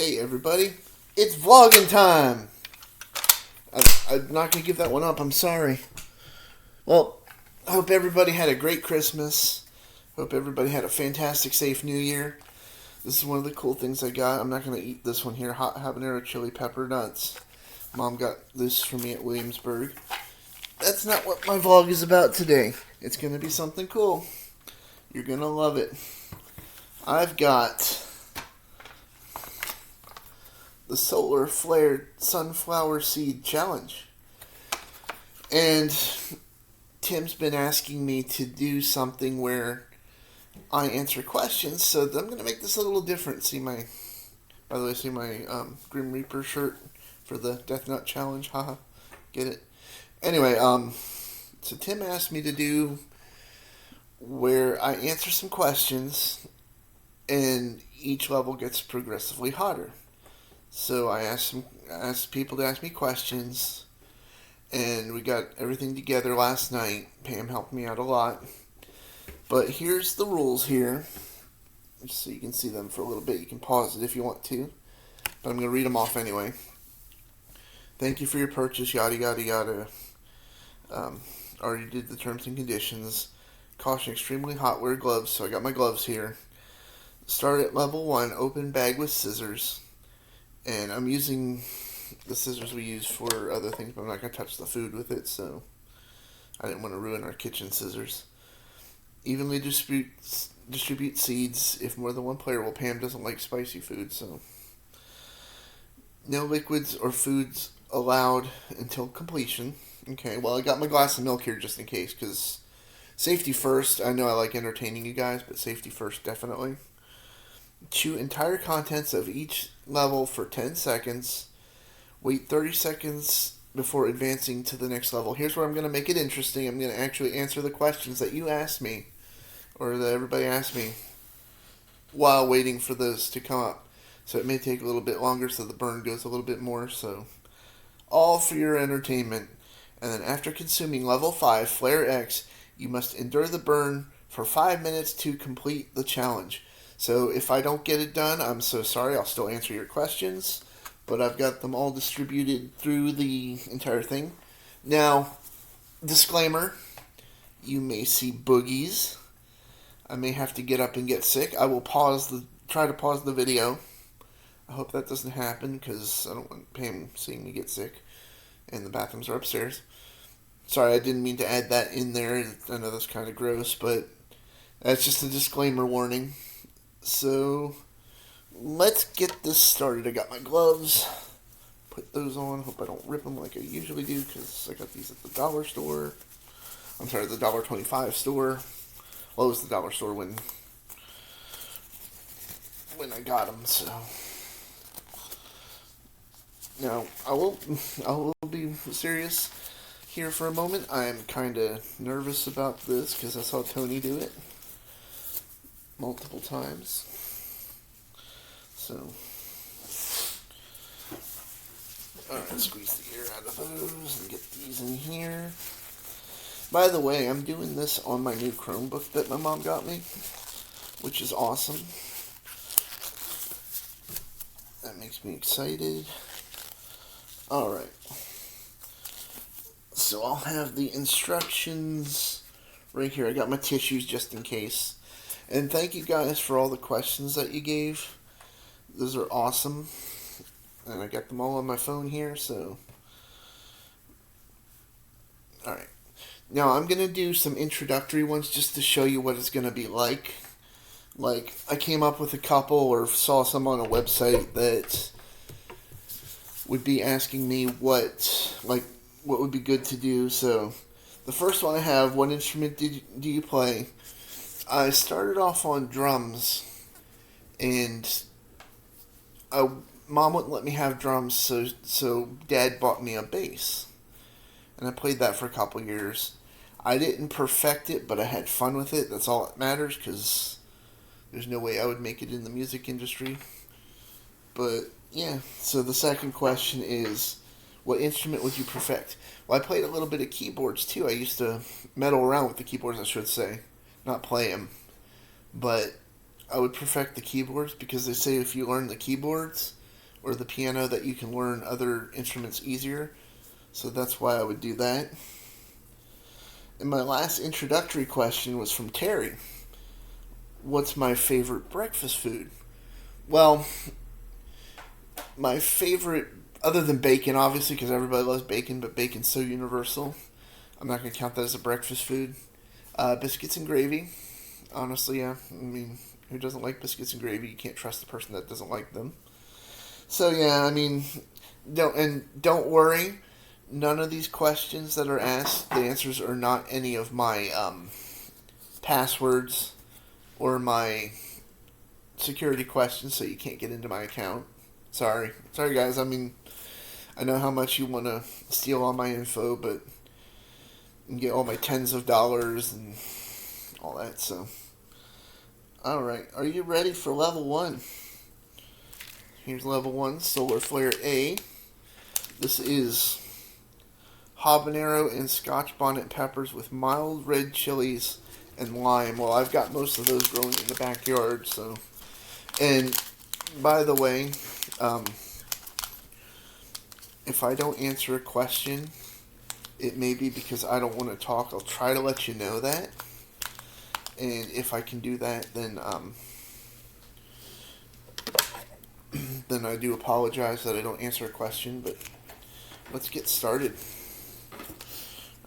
Hey everybody, it's vlogging time! I'm not going to give that one up, I'm sorry. Well, I hope everybody had a great Christmas. Hope everybody had a fantastic, safe New Year. This is one of the cool things I got. I'm not going to eat this one here, hot habanero chili pepper nuts. Mom got this for me at Williamsburg. That's not what my vlog is about today. It's going to be something cool. You're going to love it. I've got the Solar Flared Sunflower Seed Challenge. And Tim's been asking me to do something where I answer questions, so I'm going to make this a little different. By the way, see my Grim Reaper shirt for the Death Nut Challenge, haha, get it? Anyway, so Tim asked me to do where I answer some questions, and each level gets progressively hotter. So I asked people to ask me questions, and we got everything together last night. Pam helped me out a lot. But here's the rules here, just so you can see them for a little bit. You can pause it if you want to, but I'm going to read them off anyway. Thank you for your purchase, yada yada yada. Already did the terms and conditions. Caution, extremely hot, wear gloves, so I got my gloves here. Start at level 1, open bag with scissors. And I'm using the scissors we use for other things, but I'm not going to touch the food with it, so I didn't want to ruin our kitchen scissors. Evenly distribute seeds. If more than one player, well, Pam doesn't like spicy food, so. No liquids or foods allowed until completion. Okay, well, I got my glass of milk here just in case, because safety first. I know I like entertaining you guys, but safety first, definitely. Chew entire contents of each level for 10 seconds. Wait 30 seconds before advancing to the next level. Here's where I'm going to make it interesting. I'm going to actually answer the questions that you asked me, or that everybody asked me, while waiting for those to come up. So it may take a little bit longer, so the burn goes a little bit more. So all for your entertainment. And then after consuming level 5, Flare X, you must endure the burn for 5 minutes to complete the challenge. So if I don't get it done, I'm so sorry. I'll still answer your questions, but I've got them all distributed through the entire thing. Now, disclaimer, you may see boogies. I may have to get up and get sick. I will try to pause the video. I hope that doesn't happen, because I don't want Pam seeing me get sick. And the bathrooms are upstairs. Sorry, I didn't mean to add that in there. I know that's kind of gross, but that's just a disclaimer warning. So, let's get this started. I got my gloves. Put those on. Hope I don't rip them like I usually do, because I got these at the dollar store. I'm sorry, the $1.25 store. Well, it was the dollar store when I got them, so. Now, I will be serious here for a moment. I am kind of nervous about this, because I saw Tony do it multiple times. So, alright, squeeze the air out of those and get these in here. By the way, I'm doing this on my new Chromebook that my mom got me, which is awesome. That makes me excited. Alright. So I'll have the instructions right here. I got my tissues just in case. And thank you guys for all the questions that you gave. Those are awesome. And I got them all on my phone here, so. Alright. Now I'm going to do some introductory ones just to show you what it's going to be like. Like, I came up with a couple or saw some on a website that would be asking me what would be good to do. So, the first one I have, what instrument do you play? I started off on drums, and Mom wouldn't let me have drums, so Dad bought me a bass, and I played that for a couple years. I didn't perfect it, but I had fun with it. That's all that matters, because there's no way I would make it in the music industry. But yeah, so the second question is, what instrument would you perfect? Well, I played a little bit of keyboards too. I used to meddle around with the keyboards, I should say. Not play them, but I would perfect the keyboards, because they say if you learn the keyboards, or the piano that you can learn other instruments easier. So that's why I would do that. And my last introductory question was from Terry. What's my favorite breakfast food? Well, my favorite, other than bacon, obviously, because everybody loves bacon, but bacon's so universal. I'm not going to count that as a breakfast food. Biscuits and gravy. Honestly, yeah. I mean, who doesn't like biscuits and gravy? You can't trust the person that doesn't like them. So, yeah, I mean, don't worry. None of these questions that are asked, the answers are not any of my passwords or my security questions, so you can't get into my account. Sorry, guys. I mean, I know how much you want to steal all my info, but and get all my tens of dollars and all that. So, all right, are you ready for level 1? Here's level 1, Solar Flare A. This is habanero and Scotch bonnet peppers with mild red chilies and lime. Well, I've got most of those growing in the backyard, so. And by the way, if I don't answer a question, it may be because I don't want to talk. I'll try to let you know that. And if I can do that, then then I do apologize that I don't answer a question, but let's get started.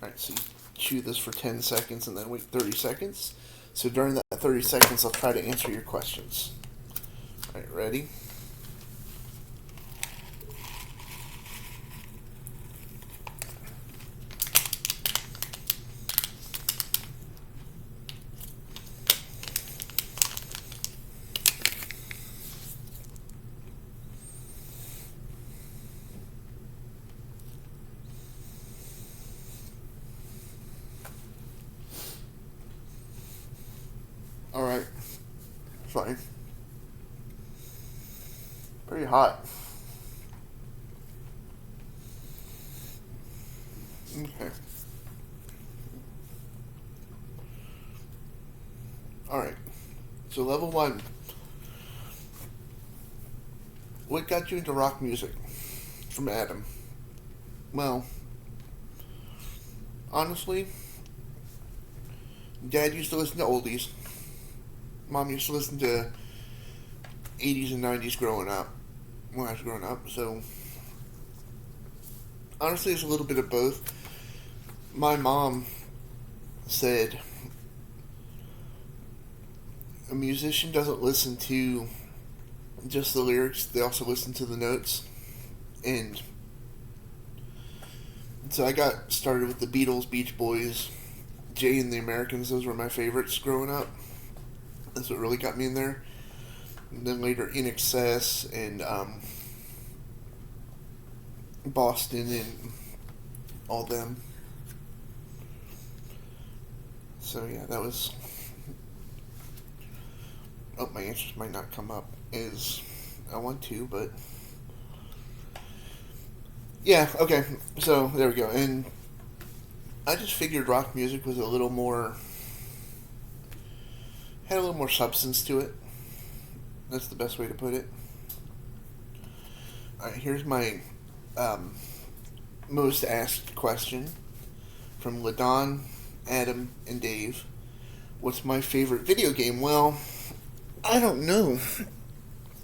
Alright, so you chew this for 10 seconds and then wait 30 seconds. So during that 30 seconds, I'll try to answer your questions. Alright, ready? Alright, fine. Pretty hot. Okay. Alright. So level 1. What got you into rock music? From Adam. Well, honestly, Dad used to listen to oldies. Mom used to listen to 80s and 90s growing up, when I was growing up, so honestly it's a little bit of both. My mom said a musician doesn't listen to just the lyrics, they also listen to the notes. And so I got started with the Beatles, Beach Boys, Jay and the Americans. Those were my favorites growing up. That's what really got me in there. And then later In Excess and Boston and all them. So yeah, that was. Oh, my answers might not come up as I want to, but yeah, okay. So there we go. And I just figured rock music was a little more, had a little more substance to it. That's the best way to put it. Alright, here's my most asked question from Ladon, Adam, and Dave. What's my favorite video game? Well, I don't know.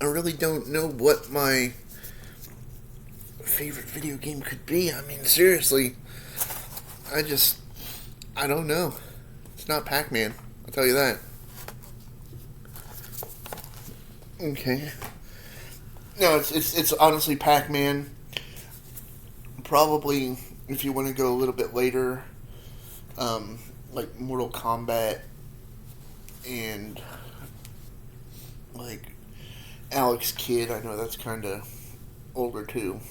I really don't know what my favorite video game could be. I mean, seriously, I don't know. It's not Pac-Man, I'll tell you that. Okay. No, it's honestly Pac-Man. Probably, if you want to go a little bit later, like Mortal Kombat and like Alex Kidd. I know that's kind of older too.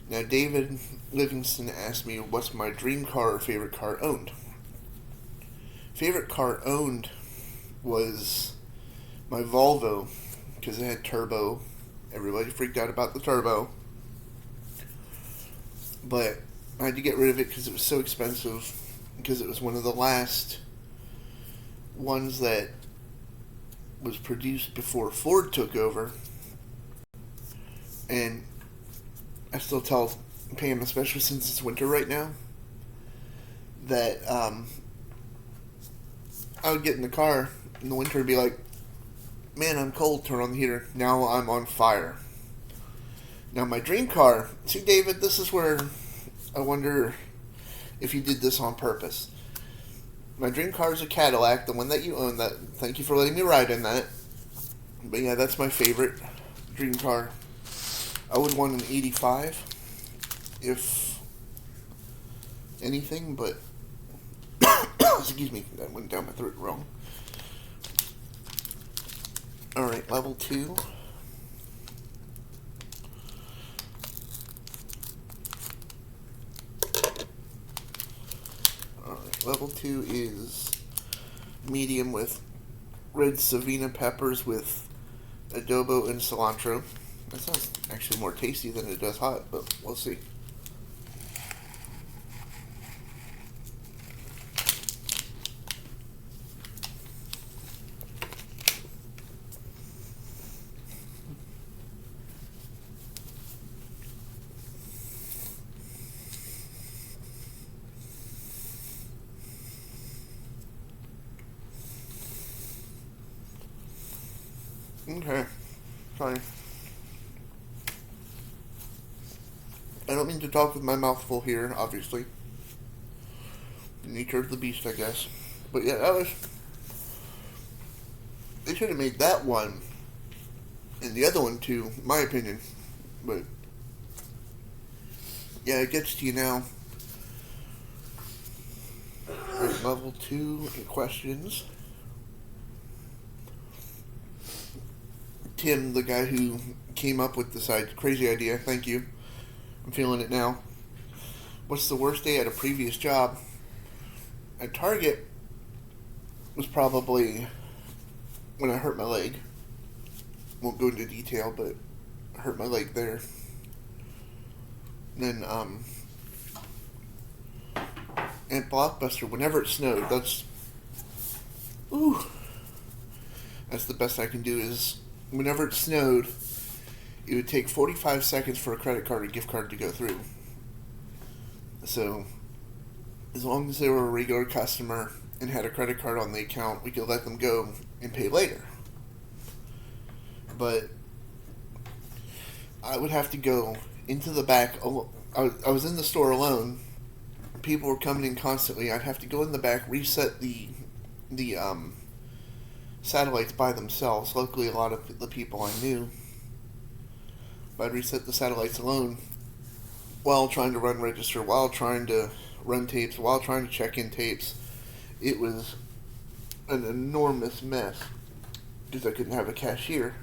Now, David Livingston asked me, what's my dream car or favorite car owned? Favorite car owned was my Volvo, because it had turbo. Everybody freaked out about the turbo. But I had to get rid of it because it was so expensive, because it was one of the last ones that was produced before Ford took over. And I still tell Pam, especially since it's winter right now, that I would get in the car in the winter and be like, man, I'm cold, turn on the heater. Now I'm on fire. Now my dream car, see David, this is where I wonder if you did this on purpose. My dream car is a Cadillac, the one that you own. That, thank you for letting me ride in that. But yeah, that's my favorite dream car. I would want an 85, if anything, but excuse me, that went down my throat wrong. Alright, level 2. Alright, level 2 is medium with red Savina peppers with adobo and cilantro. That sounds actually more tasty than it does hot, but we'll see. Okay, fine. I don't mean to talk with my mouth full here, obviously. Nature of the beast, I guess. But yeah, that was... They should have made that one and the other one too, in my opinion. But yeah, it gets to you now. Right, level 2 questions. Tim, the guy who came up with this crazy idea, thank you. I'm feeling it now. What's the worst day at a previous job? At Target was probably when I hurt my leg. Won't go into detail, but I hurt my leg there. And then, at Blockbuster, whenever it snowed, that's the best I can do is, whenever it snowed, it would take 45 seconds for a credit card or gift card to go through. So, as long as they were a regular customer and had a credit card on the account, we could let them go and pay later. But I would have to go into the back. I was in the store alone. People were coming in constantly. I'd have to go in the back, reset the satellites by themselves. Luckily, a lot of the people I knew. But I'd reset the satellites alone while trying to run register, while trying to run tapes, while trying to check in tapes. It was an enormous mess because I couldn't have a cashier.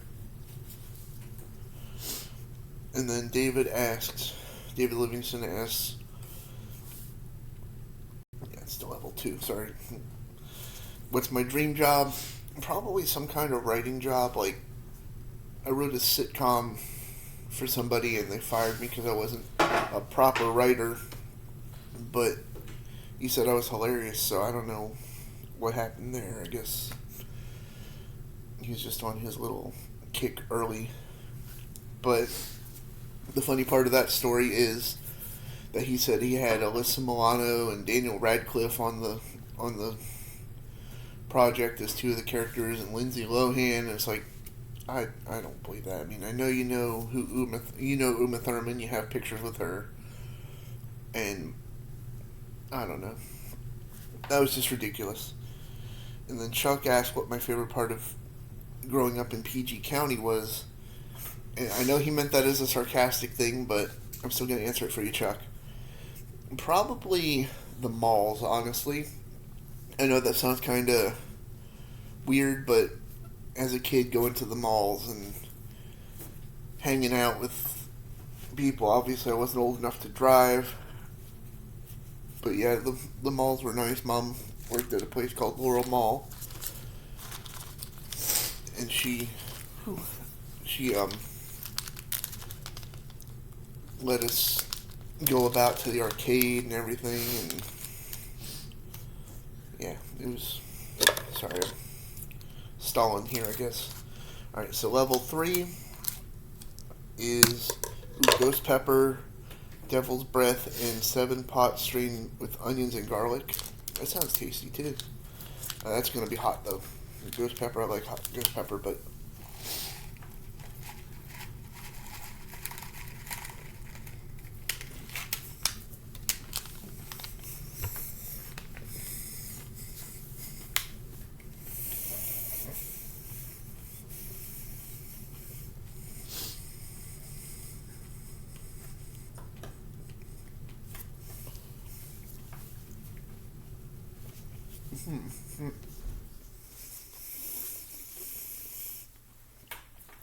And then David Livingston asks, yeah, it's still level 2, sorry. What's my dream job? Probably some kind of writing job. Like, I wrote a sitcom for somebody and they fired me because I wasn't a proper writer. But he said I was hilarious, so I don't know what happened there. I guess he was just on his little kick early. But the funny part of that story is that he said he had Alyssa Milano and Daniel Radcliffe on the project as 2 of the characters, and Lindsay Lohan. And it's like, I don't believe that. I mean, I know you know Uma Thurman. You have pictures with her, and I don't know. That was just ridiculous. And then Chuck asked what my favorite part of growing up in PG County was. And I know he meant that as a sarcastic thing, but I'm still going to answer it for you, Chuck. Probably the malls, honestly. I know that sounds kind of weird, but as a kid going to the malls and hanging out with people, obviously I wasn't old enough to drive. But yeah, the malls were nice. Mom worked at a place called Laurel Mall. And she let us go about to the arcade and everything, and yeah, it was, sorry, I'm stalling here, I guess. Alright, so level 3, is ghost pepper, devil's breath, and 7-pot strained with onions and garlic. That sounds tasty too. That's gonna be hot though. Ghost pepper, I like hot ghost pepper, but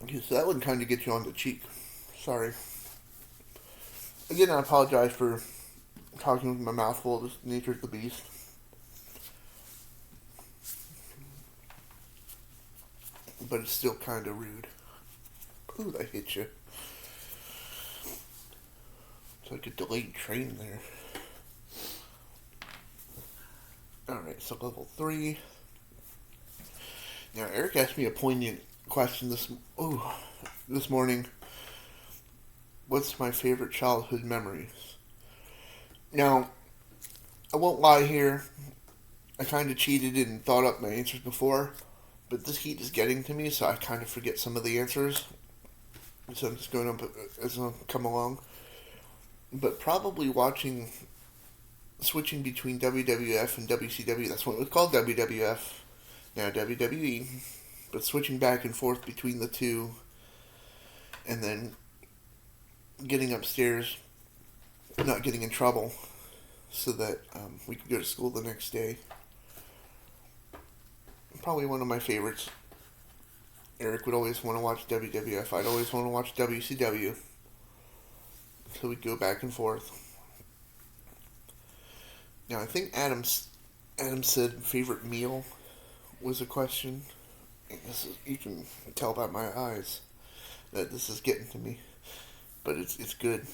okay, so that one kind of gets you on the cheek. Sorry. Again, I apologize for talking with my mouth full. This nature's the beast. But it's still kind of rude. Ooh, that hit you. It's like a delayed train there. Alright, so level 3. Now, Eric asked me a poignant question this morning. What's my favorite childhood memories? Now, I won't lie here. I kind of cheated and thought up my answers before, but this heat is getting to me, so I kind of forget some of the answers. So I'm just going up as I come along. But probably switching between WWF and WCW. That's what it was called, WWF. Now WWE. But switching back and forth between the two, and then getting upstairs, not getting in trouble, so that we could go to school the next day. Probably one of my favorites. Eric would always want to watch WWF. I'd always want to watch WCW. So we'd go back and forth. Now I think Adam said favorite meal was a question. You can tell by my eyes that this is getting to me, but it's good.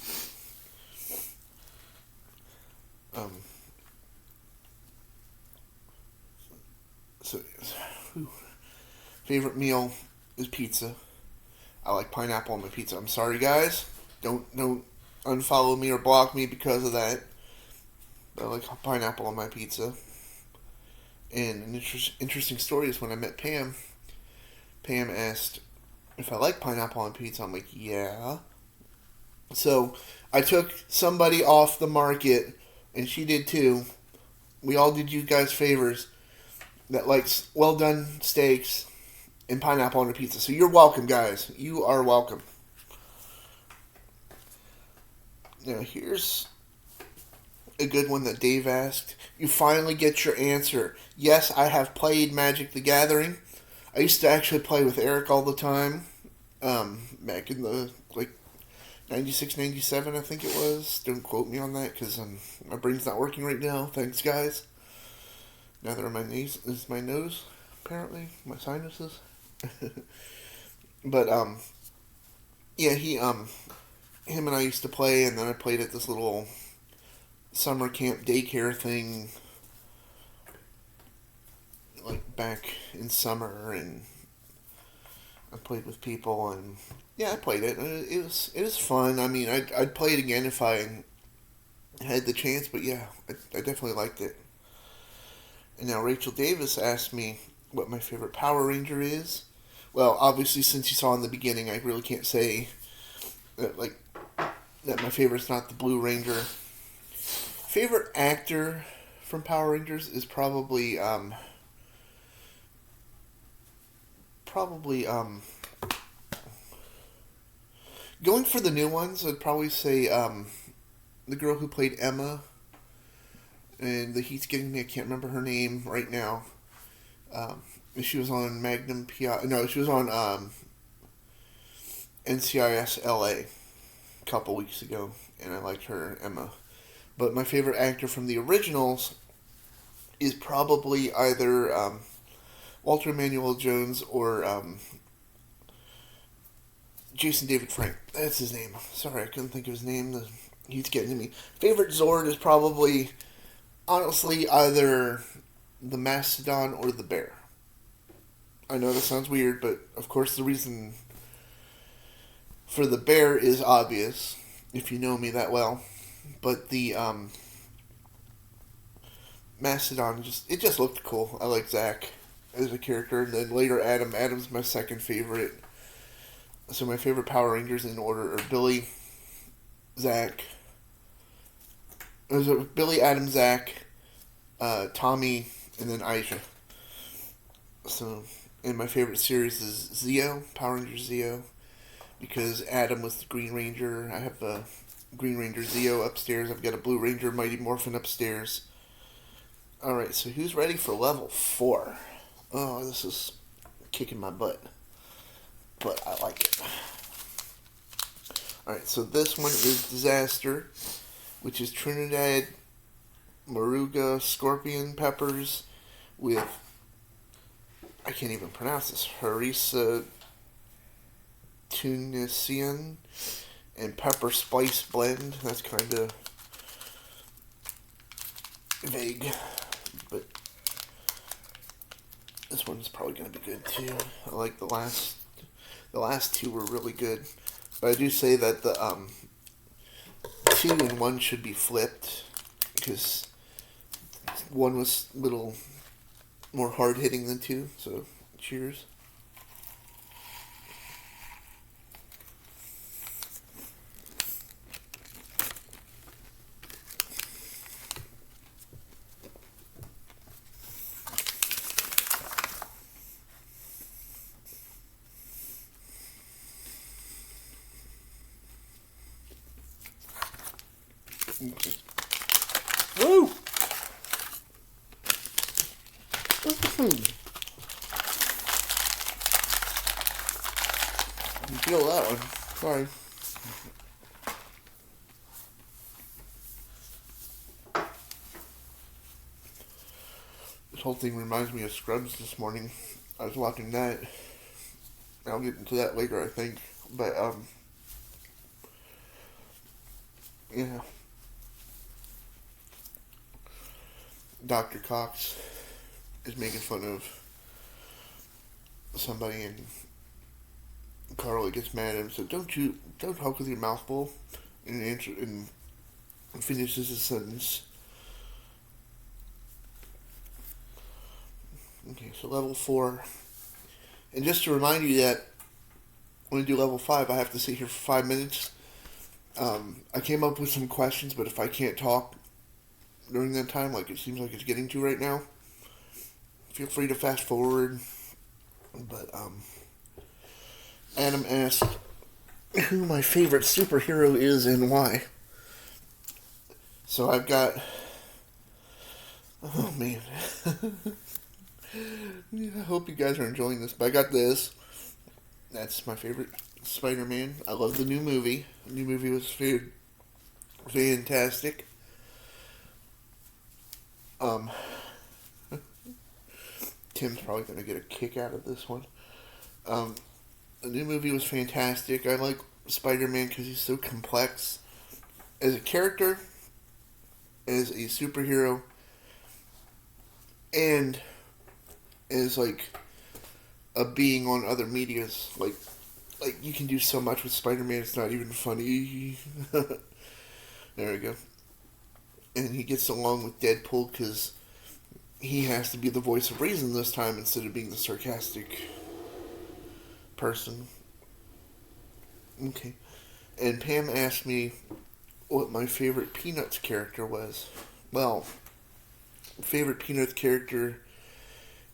So favorite meal is pizza. I like pineapple on my pizza. I'm sorry, guys. Don't unfollow me or block me because of that. But I like pineapple on my pizza. And an interesting story is when I met Pam. Pam asked if I like pineapple on pizza. I'm like, yeah. So I took somebody off the market, and she did too. We all did you guys favors that likes well done steaks and pineapple on a pizza. So you're welcome, guys. You are welcome. Now here's a good one that Dave asked. You finally get your answer. Yes, I have played Magic the Gathering. I used to actually play with Eric all the time. Back in the 96, 97, I think it was. Don't quote me on that because my brain's not working right now. Thanks, guys. Neither is my nose, apparently. My sinuses. But, yeah, him and I used to play, and then I played at this little summer camp daycare thing, like back in summer, and I played with people, and yeah, I played it. It was fun. I mean, I'd play it again if I had the chance, but yeah, I definitely liked it. And now Rachel Davis asked me what my favorite Power Ranger is. Well, obviously, since you saw in the beginning, I really can't say that my favorite's not the Blue Ranger. Favorite actor from Power Rangers is probably going for the new ones. I'd probably say the girl who played Emma, and the heat's getting me. I can't remember her name right now. She was on Magnum PI. No, she was on NCIS LA a couple weeks ago, and I liked her, Emma. But my favorite actor from the originals is probably either Walter Emmanuel Jones or Jason David Frank. That's his name. Sorry, I couldn't think of his name. He's getting to me. Favorite Zord is probably, honestly, either the Mastodon or the Bear. I know that sounds weird, but of course the reason for the bear is obvious, if you know me that well. But the Mastodon, it just looked cool. I like Zach as a character. And then later Adam. Adam's my second favorite. So my favorite Power Rangers in order are Billy, Zach. Billy, Adam, Zach, Tommy, and then Aisha. So, and my favorite series is Zeo, Power Rangers Zeo, because Adam was the Green Ranger. I have a Green Ranger Zeo upstairs. I've got a Blue Ranger Mighty Morphin upstairs. Alright, so who's ready for level 4? Oh, this is kicking my butt. But I like it. Alright, so this one is Disaster, which is Trinidad Moruga Scorpion Peppers with, I can't even pronounce this, harissa Tunisian and pepper spice blend. That's kind of vague, but this one's probably going to be good too. I like the last two were really good, but I do say that the 2 and 1 should be flipped, because 1 was a little more hard hitting than 2. So cheers. Woo! You feel that one. Sorry. This whole thing reminds me of Scrubs this morning. I was watching that. I'll get into that later, I think. But, yeah. Dr. Cox is making fun of somebody, and Carly gets mad at him. So don't talk with your mouth full, and finishes his sentence. Okay, so level 4, and just to remind you that when I do level 5, I have to sit here for 5 minutes. I came up with some questions, but if I can't talk during that time, like it seems like it's getting to right now, feel free to fast forward. But Adam asked who my favorite superhero is and why. So I've got, oh man, I hope you guys are enjoying this. But I got this. That's my favorite Spider-Man. I love the new movie. The new movie was fantastic. Tim's probably going to get a kick out of this one. The new movie was fantastic. I like Spider-Man because he's so complex. As a character, as a superhero, and as like a being on other medias. Like you can do so much with Spider-Man, it's not even funny. There we go. And he gets along with Deadpool because he has to be the voice of reason this time instead of being the sarcastic person. Okay. And Pam asked me what my favorite Peanuts character was. Well, favorite Peanuts character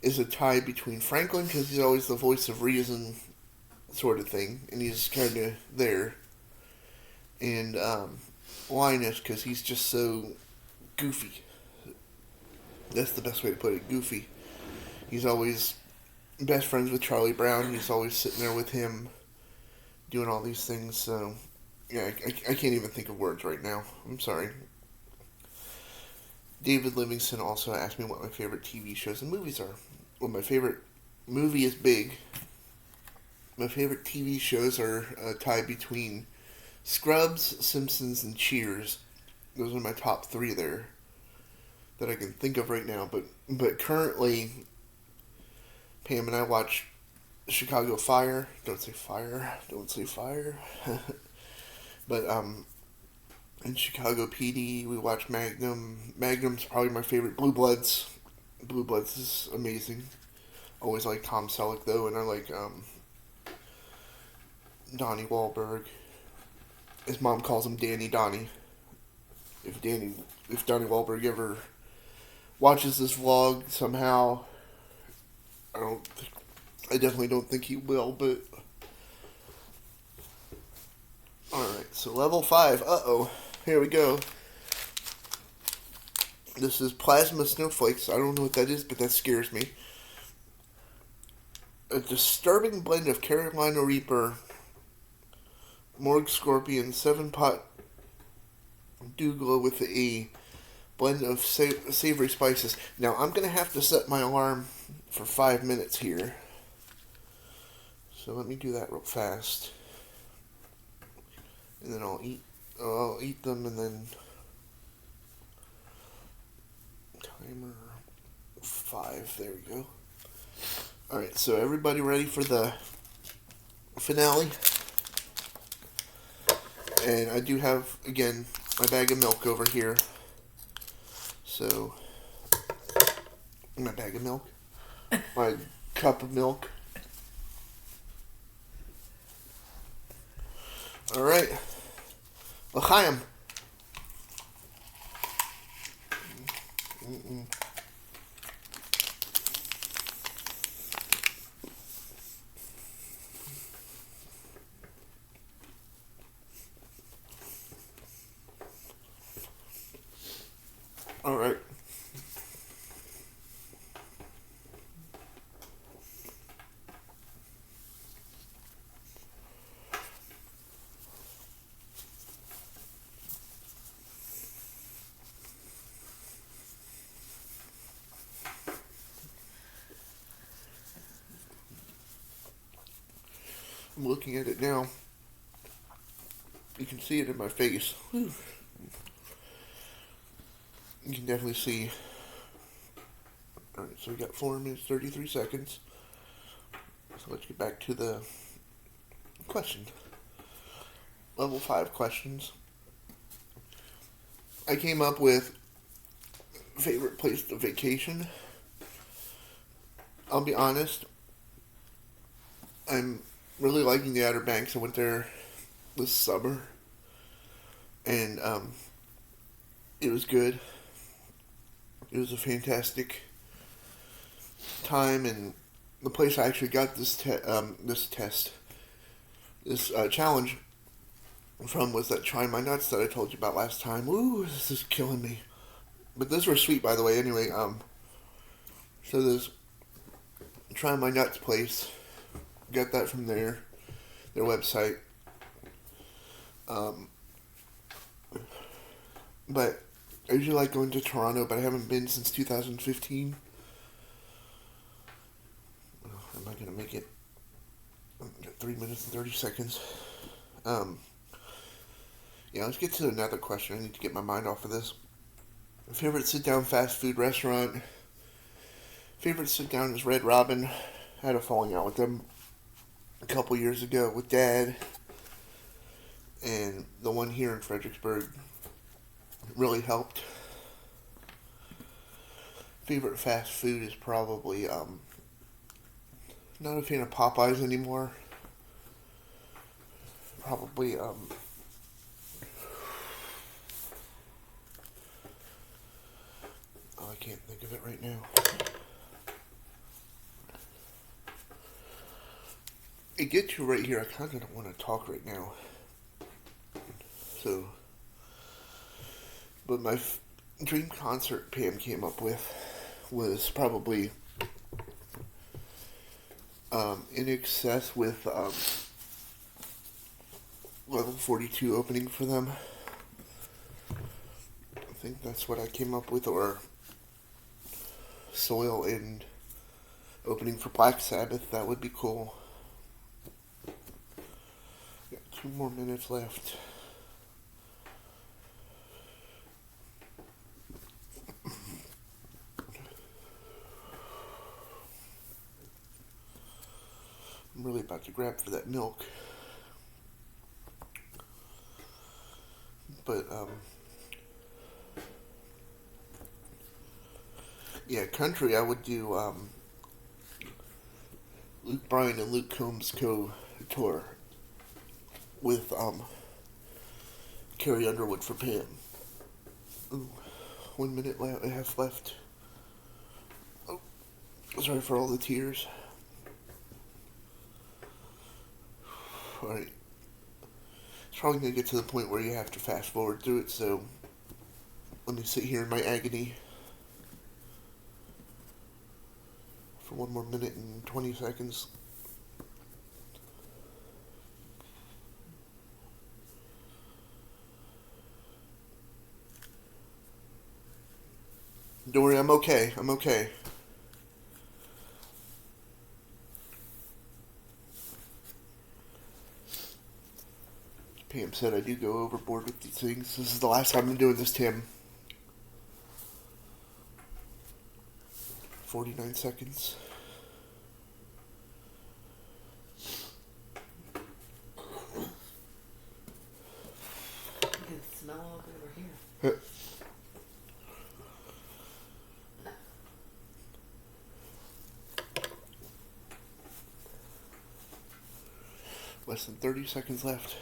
is a tie between Franklin, because he's always the voice of reason sort of thing, and he's kind of there, and Linus, because he's just so goofy. That's the best way to put it, goofy. He's always best friends with Charlie Brown. He's always sitting there with him, doing all these things. So, yeah, I can't even think of words right now. I'm sorry. David Livingston also asked me what my favorite TV shows and movies are. Well, my favorite movie is Big. My favorite TV shows are a tie between Scrubs, Simpsons, and Cheers. Those are my top 3 there that I can think of right now. But currently, Pam and I watch Chicago Fire. Don't say fire. Don't say fire. But in Chicago PD, we watch Magnum. Magnum's probably my favorite. Blue Bloods. Blue Bloods is amazing. Always like Tom Selleck though, and I like Donnie Wahlberg. His mom calls him Danny Donnie. If Donnie Wahlberg ever watches this vlog somehow, I definitely don't think he will, but alright, so level 5. Uh-oh. Here we go. This is plasma snowflakes. I don't know what that is, but that scares me. A disturbing blend of Carolina Reaper, Morgue Scorpion, 7-pot Douglas with the E, blend of savory spices. Now, I'm going to have to set my alarm for 5 minutes here. So let me do that real fast. And then I'll eat them, and then timer 5. There we go. Alright, so everybody ready for the finale? And I do have, again, my bag of milk over here. So, my bag of milk. My cup of milk. Alright. L'chaim. Alright. I'm looking at it now. You can see it in my face. Whew. You can definitely see. Alright, so we got 4 minutes, 33 seconds. So let's get back to the question. Level 5 questions. I came up with favorite place to vacation. I'll be honest, I'm really liking the Outer Banks. I went there this summer, and it was good. It was a fantastic time, and the place I actually got this challenge from was that Try My Nuts that I told you about last time. Ooh, this is killing me. But those were sweet, by the way. Anyway, so this Try My Nuts place, got that from their website. But I usually like going to Toronto, but I haven't been since 2015. Am I going to make it? 3 minutes and 30 seconds. Yeah, let's get to another question. I need to get my mind off of this. Favorite sit-down fast food restaurant. Favorite sit-down is Red Robin. I had a falling out with them a couple years ago with Dad. And the one here in Fredericksburg really helped. Favorite fast food is probably, not a fan of Popeyes anymore. Probably, oh, I can't think of it right now. It gets you right here. I kind of don't want to talk right now. So, but my dream concert Pam came up with was probably In Excess with Level 42 opening for them. I think that's what I came up with, or Soil and opening for Black Sabbath. That would be cool. Got 2 more minutes left. grab for that milk. But, yeah, country, I would do, Luke Bryan and Luke Combs co-tour with, Carrie Underwood for Pam. Ooh, 1 minute and a half left. Oh, sorry for all the tears. Alright. It's probably going to get to the point where you have to fast forward through it, so let me sit here in my agony for 1 more minute and 20 seconds. Don't worry, I'm okay. I'm okay. Pam said I do go overboard with these things. This is the last time I'm doing this, Tim. 49 seconds. You can smell all over here. Less than 30 seconds left.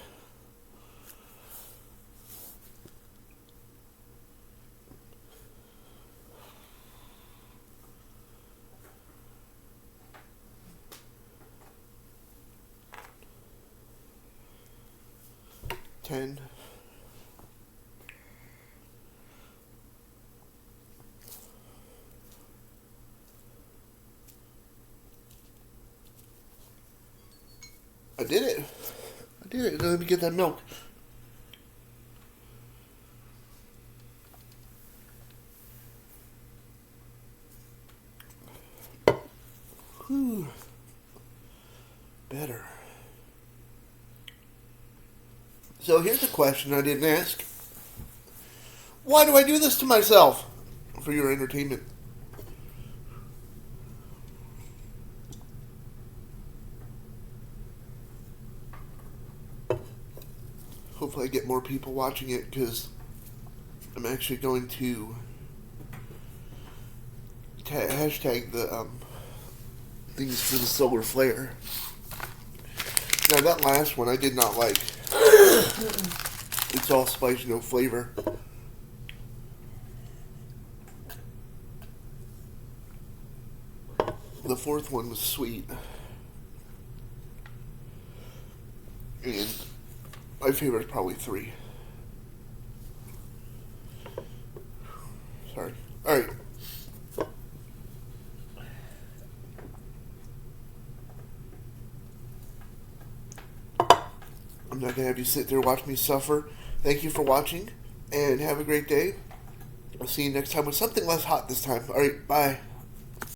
Ten. I did it. I did it. Let me get that milk. Whew. Better. So here's a question I didn't ask. Why do I do this to myself? For your entertainment. Hopefully I get more people watching it, because I'm actually going to hashtag the things for the solar flare. Now that last one I did not like. It's all spice, no flavor. The fourth one was sweet. And my favorite is probably 3. Sorry. Alright. I'm not going to have you sit there and watch me suffer. Thank you for watching, and have a great day. I'll see you next time with something less hot this time. Alright, bye.